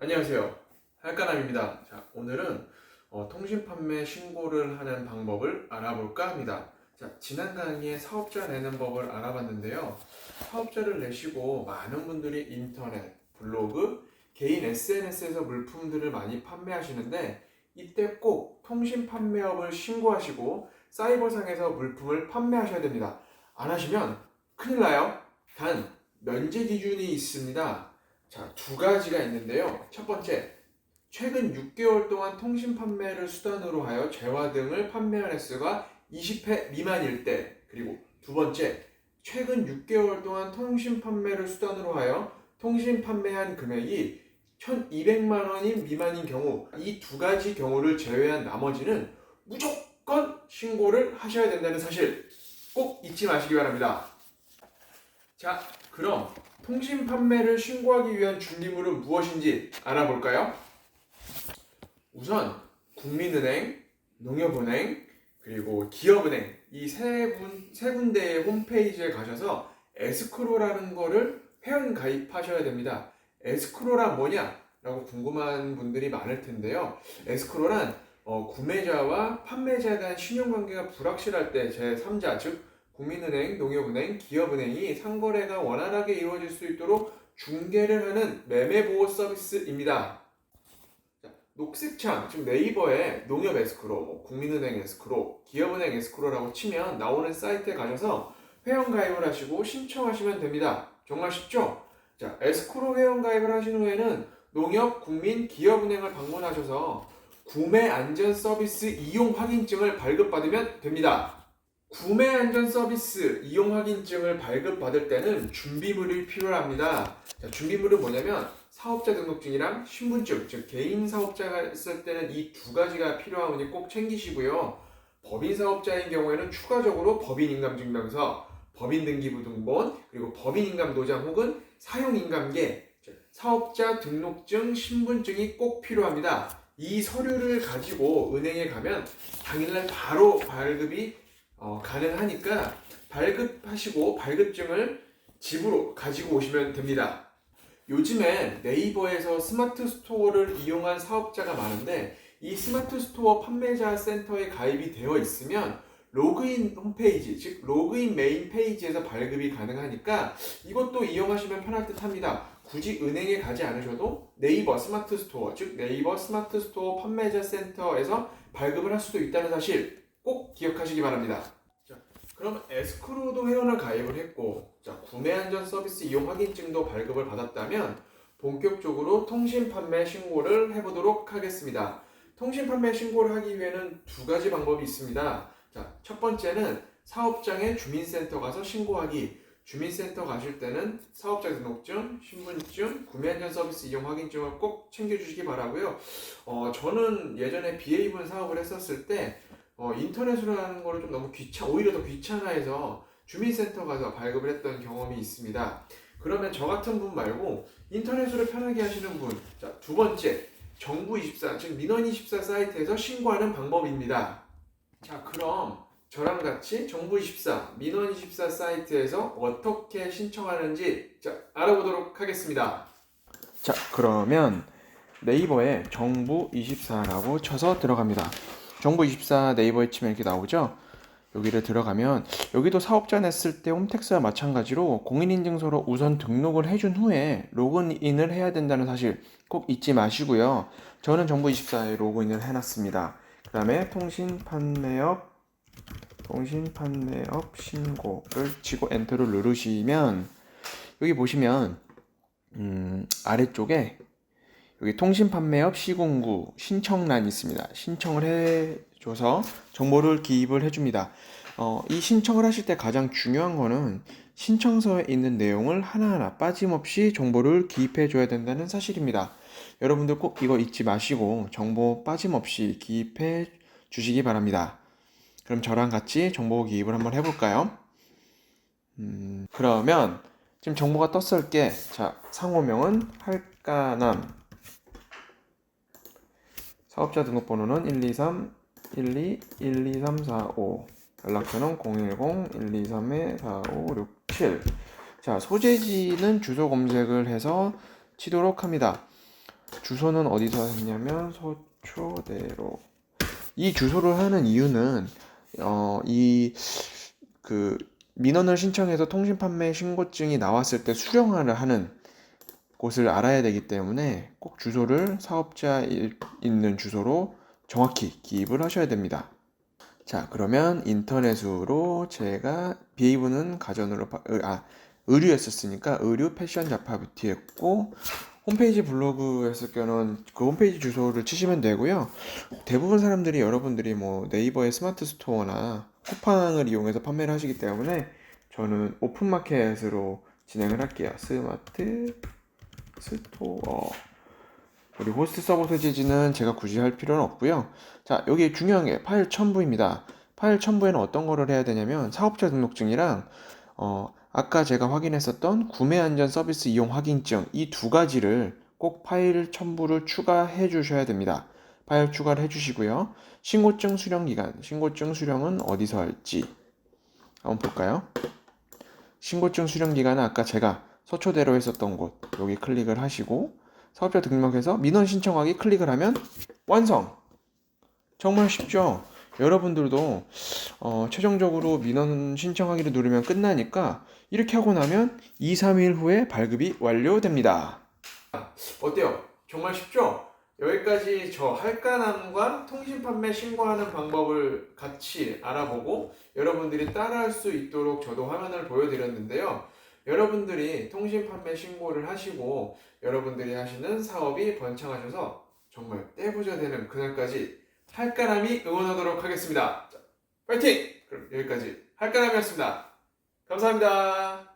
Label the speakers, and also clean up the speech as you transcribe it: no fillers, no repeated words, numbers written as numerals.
Speaker 1: 안녕하세요. 할까남입니다. 자, 오늘은 통신 판매 신고를 하는 방법을 알아볼까 합니다. 자, 지난 강의에 사업자 내는 법을 알아봤는데요. 사업자를 내시고 많은 분들이 인터넷, 블로그, 개인 SNS에서 물품들을 많이 판매하시는데 이때 꼭 통신 판매업을 신고하시고 사이버상에서 물품을 판매하셔야 됩니다. 안 하시면 큰일 나요. 단, 면제 기준이 있습니다. 자, 두 가지가 있는데요. 첫 번째, 최근 6개월 동안 통신 판매를 수단으로 하여 재화 등을 판매한 횟수가 20회 미만일 때, 그리고 두 번째, 최근 6개월 동안 통신 판매를 수단으로 하여 통신 판매한 금액이 1,200만 원인 미만인 경우, 이 두 가지 경우를 제외한 나머지는 무조건 신고를 하셔야 된다는 사실 꼭 잊지 마시기 바랍니다. 자, 그럼 통신 판매를 신고하기 위한 준비물은 무엇인지 알아볼까요? 우선 국민은행, 농협은행, 그리고 기업은행 이 세 군데의 홈페이지에 가셔서 에스크로라는 거를 회원 가입하셔야 됩니다. 에스크로란 뭐냐? 라고 궁금한 분들이 많을 텐데요. 에스크로란 구매자와 판매자에 대한 신용관계가 불확실할 때 제3자, 즉 국민은행, 농협은행, 기업은행이 상거래가 원활하게 이루어질 수 있도록 중개를 하는 매매보호 서비스입니다. 자, 녹색창, 즉 네이버에 농협 에스크로, 국민은행 에스크로, 기업은행 에스크로라고 치면 나오는 사이트에 가셔서 회원 가입을 하시고 신청하시면 됩니다. 정말 쉽죠? 자, 에스크로 회원 가입을 하신 후에는 농협, 국민, 기업은행을 방문하셔서 구매 안전 서비스 이용 확인증을 발급받으면 됩니다. 구매 안전 서비스 이용 확인증을 발급받을 때는 준비물이 필요합니다. 자, 준비물은 뭐냐면 사업자 등록증이랑 신분증, 즉 개인 사업자가 있을 때는 이 두 가지가 필요하니 꼭 챙기시고요. 법인 사업자인 경우에는 추가적으로 법인인감증명서, 법인등기부등본, 그리고 법인인감도장 혹은 사용인감계, 사업자 등록증, 신분증이 꼭 필요합니다. 이 서류를 가지고 은행에 가면 당일날 바로 발급이 가능하니까 발급하시고 발급증을 집으로 가지고 오시면 됩니다. 요즘엔 네이버에서 스마트 스토어를 이용한 사업자가 많은데 이 스마트 스토어 판매자 센터에 가입이 되어 있으면 로그인 홈페이지, 즉 로그인 메인 페이지에서 발급이 가능하니까 이것도 이용하시면 편할 듯 합니다. 굳이 은행에 가지 않으셔도 네이버 스마트 스토어, 즉 네이버 스마트 스토어 판매자 센터에서 발급을 할 수도 있다는 사실 꼭 기억하시기 바랍니다. 자, 그럼 에스크로도 회원을 가입을 했고, 자, 구매 안전 서비스 이용 확인증도 발급을 받았다면 본격적으로 통신 판매 신고를 해보도록 하겠습니다. 통신 판매 신고를 하기 위해는 두 가지 방법이 있습니다. 자, 첫 번째는 사업장의 주민센터 가서 신고하기. 주민센터 가실 때는 사업자 등록증, 신분증, 구매 안전 서비스 이용 확인증을 꼭 챙겨주시기 바라고요. 저는 예전에 비에이븐 사업을 했었을 때 인터넷으로 하는 거를 좀 너무 오히려 더 귀찮아해서 주민센터 가서 발급을 했던 경험이 있습니다. 그러면 저 같은 분 말고 인터넷으로 편하게 하시는 분, 자, 두 번째, 정부24, 즉 민원24 사이트에서 신고하는 방법입니다. 자, 그럼 저랑 같이 정부24, 민원24 사이트에서 어떻게 신청하는지 알아보도록 하겠습니다. 자, 그러면 네이버에 정부24라고 쳐서 들어갑니다. 정부24 네이버에 치면 이렇게 나오죠? 여기를 들어가면 여기도 사업자 냈을 때 홈택스와 마찬가지로 공인인증서로 우선 등록을 해준 후에 로그인을 해야 된다는 사실 꼭 잊지 마시고요. 저는 정부24에 로그인을 해놨습니다. 그 다음에 통신판매업 신고를 치고 엔터를 누르시면 여기 보시면 아래쪽에 여기 통신판매업 시공구 신청란이 있습니다. 신청을 해줘서 정보를 기입을 해줍니다. 이 신청을 하실 때 가장 중요한 거는 신청서에 있는 내용을 하나하나 빠짐없이 정보를 기입해 줘야 된다는 사실입니다. 여러분들 꼭 이거 잊지 마시고 정보 빠짐없이 기입해 주시기 바랍니다. 그럼 저랑 같이 정보 기입을 한번 해볼까요? 그러면 지금 정보가 떴을 게, 자, 상호명은 할까남, 사업자 등록번호는 123 12 12345, 연락처는 010-123-4567. 자, 소재지는 주소 검색을 해서 치도록 합니다. 주소는 어디서 했냐면 서초대로. 이 주소를 하는 이유는 이 그 민원을 신청해서 통신 판매 신고증이 나왔을 때 수령을 하는 곳을 알아야 되기 때문에 꼭 주소를 사업자 있는 주소로 정확히 기입을 하셔야 됩니다. 자, 그러면 인터넷으로 제가 BA부는 가전으로 의류였었으니까 의류 패션 잡화 뷰티 했고, 홈페이지 블로그 했을 경우는 그 홈페이지 주소를 치시면 되고요. 대부분 사람들이 여러분들이 뭐 네이버의 스마트 스토어나 쿠팡을 이용해서 판매를 하시기 때문에 저는 오픈마켓으로 진행을 할게요. 스마트 스토어. 우리 호스트 서비스지는 제가 굳이 할 필요는 없고요. 자, 여기 중요한 게 파일 첨부입니다. 파일 첨부에는 어떤 거를 해야 되냐면 사업자 등록증이랑 아까 제가 확인했었던 구매 안전 서비스 이용 확인증 이 두 가지를 꼭 파일 첨부를 추가해 주셔야 됩니다. 파일 추가를 해 주시고요. 신고증 수령 기간, 신고증 수령은 어디서 할지 한번 볼까요? 신고증 수령 기간은 아까 제가 서초대로 했었던 곳 여기 클릭을 하시고 사업자 등록해서 민원 신청하기 클릭을 하면 완성! 정말 쉽죠? 여러분들도 최종적으로 민원 신청하기를 누르면 끝나니까 이렇게 하고 나면 2, 3일 후에 발급이 완료됩니다. 어때요? 정말 쉽죠? 여기까지 저 할까남과 통신 판매 신고하는 방법을 같이 알아보고 여러분들이 따라할 수 있도록 저도 화면을 보여드렸는데요. 여러분들이 통신 판매 신고를 하시고 여러분들이 하시는 사업이 번창하셔서 정말 떼부자 되는 그날까지 할까남이 응원하도록 하겠습니다. 자, 파이팅! 그럼 여기까지 할까남이었습니다. 감사합니다.